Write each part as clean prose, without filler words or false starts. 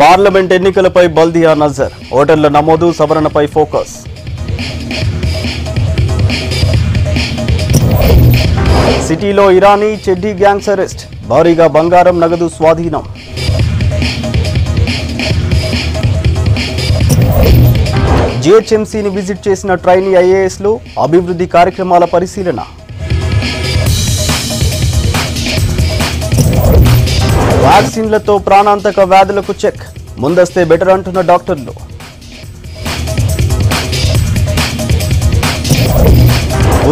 Parliament ఎన్నికలపై బల్దియా నజర్, ఓటర్ల నమోదు సవరణపై ఫోకస్. సిటీలో ఇరానీ చెడ్డీ గ్యాంగ్స్ అరెస్ట్, భారీగా బంగారం నగదు స్వాధీనం. జీహెచ్ఎంసీని విజిట్ చేసిన ట్రైనీ ఐఏఎస్లు, అభివృద్ధి కార్యక్రమాల పరిశీలన. వ్యాక్సిన్లతో ప్రాణాంతక వ్యాధులకు చెక్, ముందస్తే బెటర్ అంటున్న డాక్టర్లు.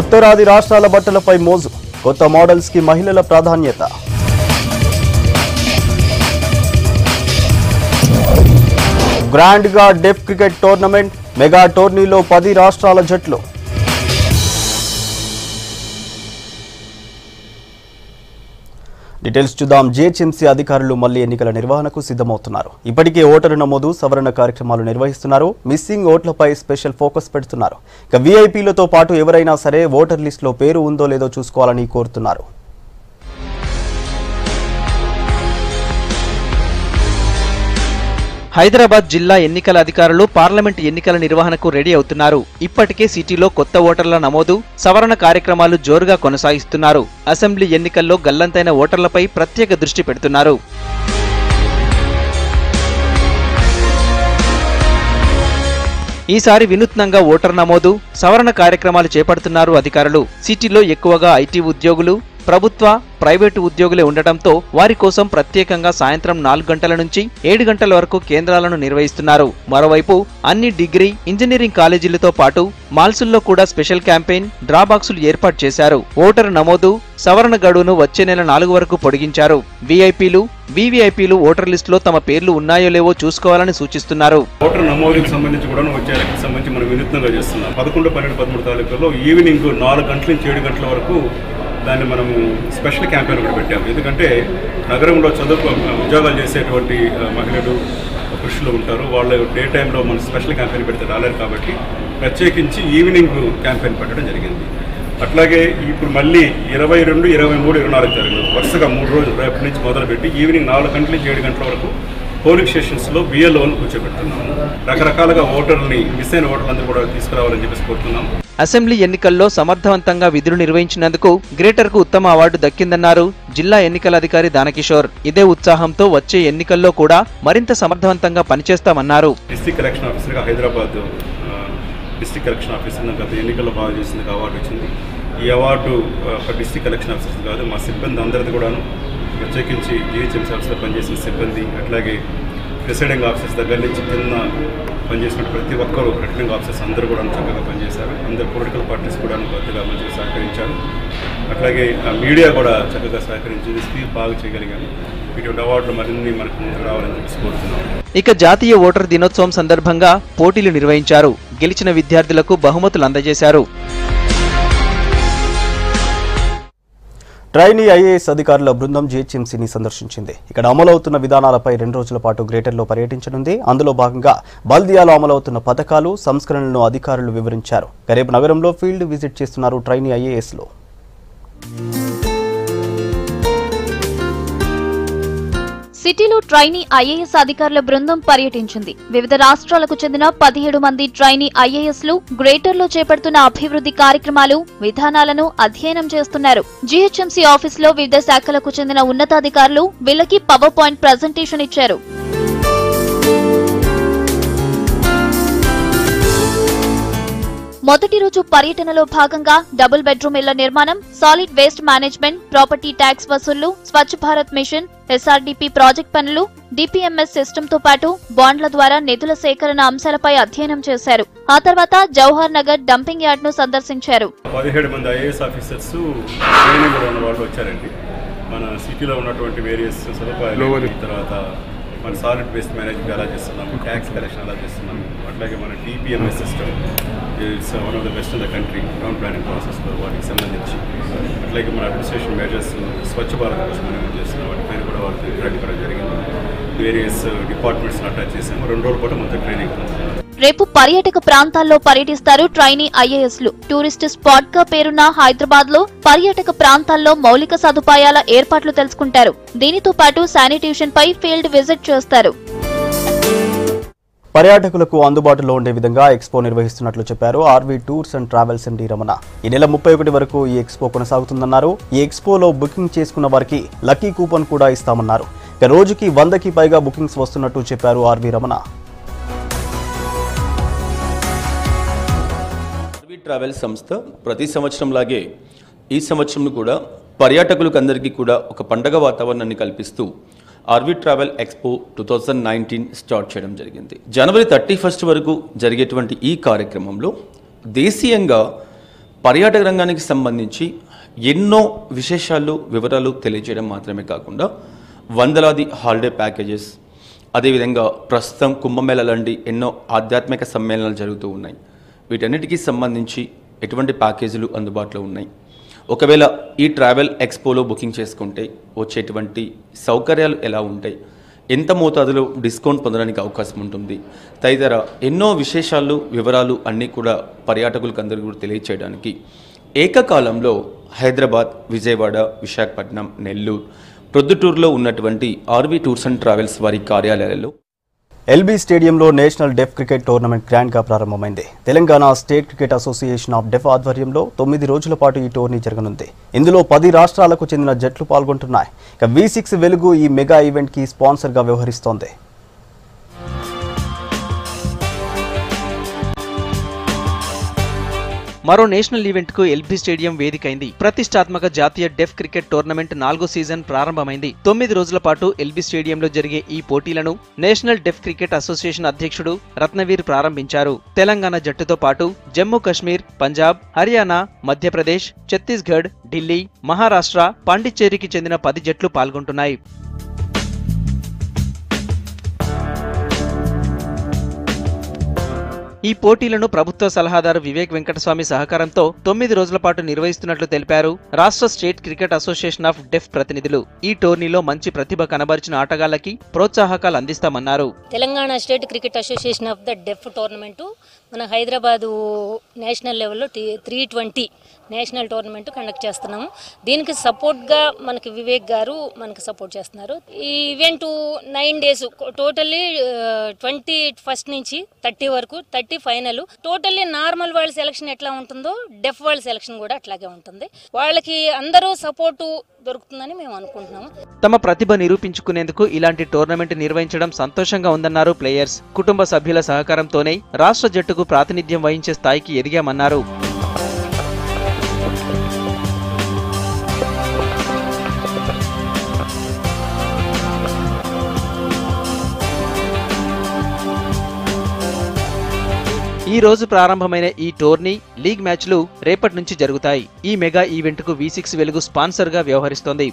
ఉత్తరాది రాష్ట్రాల బట్టలపై మోజు, కొత్త మోడల్స్ కి మహిళల ప్రాధాన్యత. గ్రాండ్ గా డెఫ్ క్రికెట్ టోర్నమెంట్, మెగా టోర్నీలో 10 రాష్ట్రాల జట్లు. డీటెయిల్స్ చూద్దాం. జీహెచ్ఎంసీ అధికారులు మళ్లీ ఎన్నికల నిర్వహణకు సిద్ధమవుతున్నారు. ఇప్పటికే ఓటరు నమోదు సవరణ కార్యక్రమాలు నిర్వహిస్తున్నారు. మిస్సింగ్ ఓట్లపై స్పెషల్ ఫోకస్ పెడుతున్నారు. ఇక వీఐపీలతో పాటు ఎవరైనా సరే ఓటర్ లిస్టులో పేరు ఉందో లేదో చూసుకోవాలని కోరుతున్నారు. హైదరాబాద్ జిల్లా ఎన్నికల అధికారులు పార్లమెంట్ ఎన్నికల నిర్వహణకు రెడీ అవుతున్నారు. ఇప్పటికే సిటీలో కొత్త ఓటర్ల నమోదు, సవరణ కార్యక్రమాలు జోరుగా కొనసాగిస్తున్నారు. అసెంబ్లీ ఎన్నికల్లో గల్లంతైన ఓటర్లపై ప్రత్యేక దృష్టి పెడుతున్నారు. ఈసారి వినూత్నంగా ఓటర్ నమోదు, సవరణ కార్యక్రమాలు చేపడుతున్నారు అధికారులు. సిటీలో ఎక్కువగా ఐటీ ఉద్యోగులు, ప్రభుత్వ, ప్రైవేటు ఉద్యోగులే ఉండటంతో వారి కోసం ప్రత్యేకంగా సాయంత్రం 4 గంటల నుంచి 7 గంటల వరకు కేంద్రాలను నిర్వహిస్తున్నారు. మరోవైపు అన్ని డిగ్రీ, ఇంజనీరింగ్ కాలేజీలతో పాటు మాల్సుల్లో కూడా స్పెషల్ క్యాంపెయిన్, డ్రాబాక్సులు ఏర్పాటు చేశారు. ఓటరు నమోదు, సవరణ గడువును వచ్చే నెల 4 వరకు పొడిగించారు. వీఐపీలు, వీవీఐపీలు ఓటర్ లిస్టులో తమ పేర్లు ఉన్నాయో లేవో చూసుకోవాలని సూచిస్తున్నారు. ఓటర్ నమోదుకు సంబంధించి కూడా వచ్చే ఎలక్షన్ సంబంధించి మనం వినూత్నంగా చేస్తున్నాం. 11, 12, 13 తారీఖుల్లో ఈవినింగ్ 4 గంటల నుంచి 7 గంటల వరకు దాన్ని మనము స్పెషల్ క్యాంపెయిన్ కూడా పెట్టాము. ఎందుకంటే నగరంలో ఉద్యోగాలు చేసేటువంటి మహిళలు, పురుషులు ఉంటారు. వాళ్ళు డే టైంలో మనం స్పెషల్ క్యాంపెయిన్ పెడితే రాలేరు కాబట్టి ప్రత్యేకించి ఈవినింగ్ క్యాంపెయిన్ పెట్టడం జరిగింది. అట్లాగే ఇప్పుడు మళ్ళీ 22, 23, 24 తారీఖులు వరుసగా 3 రోజులు రేపటి నుంచి మొదలుపెట్టి ఈవినింగ్ 4 గంటల నుంచి 7 గంటల వరకు పోలింగ్ స్టేషన్స్లో బిఎల్ఓను కూర్చోబెడుతున్నాము. రకరకాలుగా ఓటర్లని, మిస్ అయిన ఓటర్లందరూ కూడా తీసుకురావాలని చెప్పేసి కోరుతున్నాము. అసెంబ్లీ ఎన్నికల్లో సమర్థవంతంగా విధులు నిర్వహించినందుకు గ్రేటర్కు ఉత్తమ అవార్డు దక్కిందన్నారు జిల్లా ఎన్నికల అధికారి దానకిషోర్. ఇదే ఉత్సాహంతో వచ్చే ఎన్నికల్లో కూడా మరింత సమర్థవంతంగా పనిచేస్తామన్నారు. డిస్ట్రిక్ట్ ఎలక్షన్ ఆఫీసర్గా హైదరాబాద్ డిస్ట్రిక్ట్ ఎలక్షన్ ఆఫీసర్ గత ఎన్నికల్లో బాగా చేసింది అవార్డు వచ్చింది. ఈ అవార్డు డిస్ట్రిక్ట్ ఎలక్షన్ ఆఫీసర్స్ కాదు, మా సిబ్బంది అందరిది కూడాను, ప్రత్యేకించి జీహెచ్ఎంసీ ఆఫీసర్లో పనిచేసిన సిబ్బంది, అట్లాగే ప్రిసైడింగ్ ఆఫీసర్స్ దగ్గర నుంచి కింద పనిచేసిన ప్రతి ఒక్కరు, రిటర్నింగ్ ఆఫీసర్స్ అందరూ కూడా చక్కగా పనిచేశారు. అందరు పొలిటికల్ పార్టీస్ కూడా కొద్దిగా మంచిగా సహకరించారు. అట్లాగే మీడియా కూడా చక్కగా సహకరించింది. స్పీచ్ బాగా చేయగలిగాను. ఇటువంటి అవార్డులు మరిన్ని మనకు ముందుకు రావాలని చెప్పి కోరుతున్నాను. ఇక జాతీయ ఓటర్ దినోత్సవం సందర్భంగా పోటీలు నిర్వహించారు. గెలిచిన విద్యార్థులకు బహుమతులు అందజేశారు. ట్రైనీ ఐఏఎస్ అధికారుల బృందం జీహెచ్ఎంసీని సందర్శించింది. ఇక్కడ అమలవుతున్న విధానాలపై 2 రోజుల పాటు గ్రేటర్లో పర్యటించనుంది. అందులో భాగంగా బల్దియాలో అమలవుతున్న పథకాలు, సంస్కరణలను అధికారులు వివరించారు. రేపు నగరంలో ఫీల్డ్ విజిట్ చేస్తున్నారు ట్రైనీ ఐఏఎస్లు. సిటీలో ట్రైనీ ఐఏఎస్ అధికారుల బృందం పర్యటించింది. వివిధ రాష్ట్రాలకు చెందిన 17 మంది ట్రైనీ ఐఏఎస్లు గ్రేటర్లో చేపడుతున్న అభివృద్ధి కార్యక్రమాలు, విధానాలను అధ్యయనం చేస్తున్నారు. జీహెచ్ఎంసీ ఆఫీసులో వివిధ శాఖలకు చెందిన ఉన్నతాధికారులు వీళ్ళకి పవర్ పాయింట్ ప్రజెంటేషన్ ఇచ్చారు. మొదటి రోజు పర్యటనలో భాగంగా డబుల్ బెడ్రూమ్ ఇళ్ల నిర్మాణం, solid waste management, property tax వసూళ్లు, Swachh Bharat machine, SRDP project పనులు, డిపిఎంఎస్ సిస్టమ్ తో పాటు బాండ్ల ద్వారా నిధుల సేకరణ అంశాలపై అధ్యయనం చేశారు. ఆ తర్వాత జవహర్ నగర్ డంపింగ్ యార్డ్ ను సందర్శించారు. 17 మంది ఐఏఎస్ ఆఫీసర్స్ ట్రైనింగ్ ఉన్న వాళ్ళు వచ్చారండి. మన సిటీలో ఉన్నటువంటి వేరియస్ సదుపాయాలు, తర్వాత మన సాలిడ్ వేస్ట్ మేనేజ్మెంట్ ఎలా చేస్తున్నాము, ట్యాక్స్ కలెక్షన్ ఎలా చేస్తున్నాము, అట్లాగే మన DPMS system it's one of the best in the country town planning ప్రాసెస్లో వాటికి సంబంధించి, అట్లాగే మన అడ్మినిస్ట్రేషన్ మెజర్స్ స్వచ్ఛ భారత్ కోసం మనం చేస్తున్నాం, వాటిపైన కూడా వాళ్ళకి ట్రైనింగ్ కూడా జరిగింది. వేరియస్ డిపార్ట్మెంట్స్ అటాచ్ చేసాము. 2 రోజుల పాటు మొత్తం ట్రైనింగ్. రేపు పర్యాటక ప్రాంతాల్లో పర్యటిస్తారు ట్రైనీ ఐఏఎస్లు. టూరిస్ట్ స్పాట్ గా పేరున్న హైదరాబాద్ లో పర్యాటక ప్రాంతాల్లో మౌలిక సదుపాయాల ఏర్పాట్లు తెలుసుకుంటారు. దీనితో పాటు శానిటేషన్ పై ఫీల్డ్ విజిట్ చేస్తారు. పర్యాటకులకు అందుబాటులో ఉండే విధంగా ఎక్స్పో నిర్వహిస్తున్నట్లు చెప్పారు RV tours and travels MD Ramana. ఈ నెల 31 వరకు ఈ ఎక్స్పో కొనసాగుతుందన్నారు. ఈ ఎక్స్పోలో బుకింగ్ చేసుకున్న వారికి లక్కీ కూపన్ కూడా ఇస్తామన్నారు. ఇక రోజుకి 100కి పైగా బుకింగ్స్ వస్తున్నట్టు చెప్పారు ఆర్వీ రమణ. ఆర్వీ ట్రావెల్ సంస్థ ప్రతి సంవత్సరంలాగే ఈ సంవత్సరం కూడా పర్యాటకులకు అందరికీ కూడా ఒక పండగ వాతావరణాన్ని కల్పిస్తూ ఆర్వీ ట్రావెల్ ఎక్స్పో 2019 స్టార్ట్ చేయడం జరిగింది. జనవరి 31 వరకు జరిగేటువంటి ఈ కార్యక్రమంలో దేశీయంగా పర్యాటక రంగానికి సంబంధించి ఎన్నో విశేషాలు వివరాలు తెలియజేయడం మాత్రమే కాకుండా వందలాది హాలిడే ప్యాకేజెస్, అదేవిధంగా ప్రస్తుతం కుంభమేళా లాంటి ఎన్నో ఆధ్యాత్మిక సమ్మేళనాలు జరుగుతూ ఉన్నాయి. వీటన్నిటికీ సంబంధించి ఎటువంటి ప్యాకేజీలు అందుబాటులో ఉన్నాయి, ఒకవేళ ఈ ట్రావెల్ ఎక్స్పోలో బుకింగ్ చేసుకుంటే వచ్చేటువంటి సౌకర్యాలు ఎలా ఉంటాయి, ఎంత మోతాదులో డిస్కౌంట్ పొందడానికి అవకాశం ఉంటుంది, తదితర ఎన్నో విశేషాలు వివరాలు అన్నీ కూడా పర్యాటకులకు అందరికీ కూడా తెలియచేయడానికి ఏకకాలంలో హైదరాబాద్, విజయవాడ, విశాఖపట్నం, నెల్లూరు, ప్రొద్దుటూరులో ఉన్నటువంటి ఆర్వీ టూర్స్ అండ్ ట్రావెల్స్ వారి కార్యాలయాలలో ఎల్బీ స్టేడియంలో నేషనల్ డెఫ్ క్రికెట్ టోర్నమెంట్ గ్రాండ్గా ప్రారంభమైంది. Telangana state cricket association of deaf ఆధ్వర్యంలో 9 రోజుల పాటు ఈ టోర్నీ జరగనుంది. ఇందులో 10 రాష్ట్రాలకు చెందిన జట్లు పాల్గొంటున్నాయి. ఇక V6 వెలుగు ఈ మెగా ఈవెంట్కి స్పాన్సర్గా వ్యవహరిస్తోంది. మరో నేషనల్ ఈవెంట్ కు ఎల్బీ స్టేడియం వేదికైంది. ప్రతిష్టాత్మక జాతీయ డెఫ్ క్రికెట్ టోర్నమెంట్ 4వ సీజన్ ప్రారంభమైంది. 9 రోజుల పాటు ఎల్బీ స్టేడియంలో జరిగే ఈ పోటీలను నేషనల్ డెఫ్ క్రికెట్ అసోసియేషన్ అధ్యక్షుడు రత్నవీర్ ప్రారంభించారు. తెలంగాణ జట్టుతో పాటు జమ్మూ కశ్మీర్, పంజాబ్, హర్యానా, మధ్యప్రదేశ్, ఛత్తీస్గఢ్, ఢిల్లీ, మహారాష్ట్ర, పాండిచ్చేరికి చెందిన 10 జట్లు పాల్గొంటున్నాయి. ఈ పోటీలను ప్రభుత్వ సలహాదారు వివేక్ వెంకటస్వామి సహకారంతో 9 రోజుల పాటు నిర్వహిస్తున్నట్లు తెలిపారు రాష్ట్ర state cricket association of deaf ప్రతినిధులు. ఈ టోర్నీలో మంచి ప్రతిభ కనబరిచిన ఆటగాళ్లకి ప్రోత్సాహకాలు అందిస్తామన్నారు. Telangana state cricket association of the deaf tournament మన హైదరాబాదు నేషనల్ లెవెల్లో 320 నేషనల్ టోర్నమెంట్ కండక్ట్ చేస్తున్నాము. దీనికి సపోర్ట్గా మనకి వివేక్ గారు మనకి సపోర్ట్ చేస్తున్నారు. ఈ ఈవెంట్ 9 days టోటల్లీ 21st నుంచి 30 వరకు, 30 ఫైనల్. టోటల్లీ నార్మల్ వాళ్ళ సెలక్షన్ ఎట్లా ఉంటుందో డెఫ్ వాళ్ళ సెలక్షన్ కూడా అట్లాగే ఉంటుంది. వాళ్ళకి అందరూ సపోర్టు దొరుకుతుందని మేము అనుకుంటున్నాము. తమ ప్రతిభ నిరూపించుకునేందుకు ఇలాంటి టోర్నమెంట్ నిర్వహించడం సంతోషంగా ఉందన్నారు ప్లేయర్స్. కుటుంబ సభ్యుల సహకారంతోనే రాష్ట్ర జట్టుకు ప్రాతినిధ్యం వహించే స్థాయికి ఎదిగామన్నారు. ఈ రోజు ప్రారంభమైన ఈ టోర్నీ లీగ్ మ్యాచ్లు రేపటి నుంచి జరుగుతాయి. ఈ మెగా ఈవెంట్ కు V6 వెలుగు స్పాన్సర్ గా వ్యవహరిస్తోంది.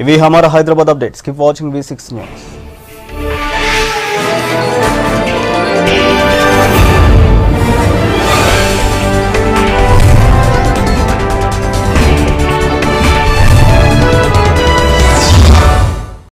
ఇవి Hamara Hyderabad updates. Keep watching V6 news.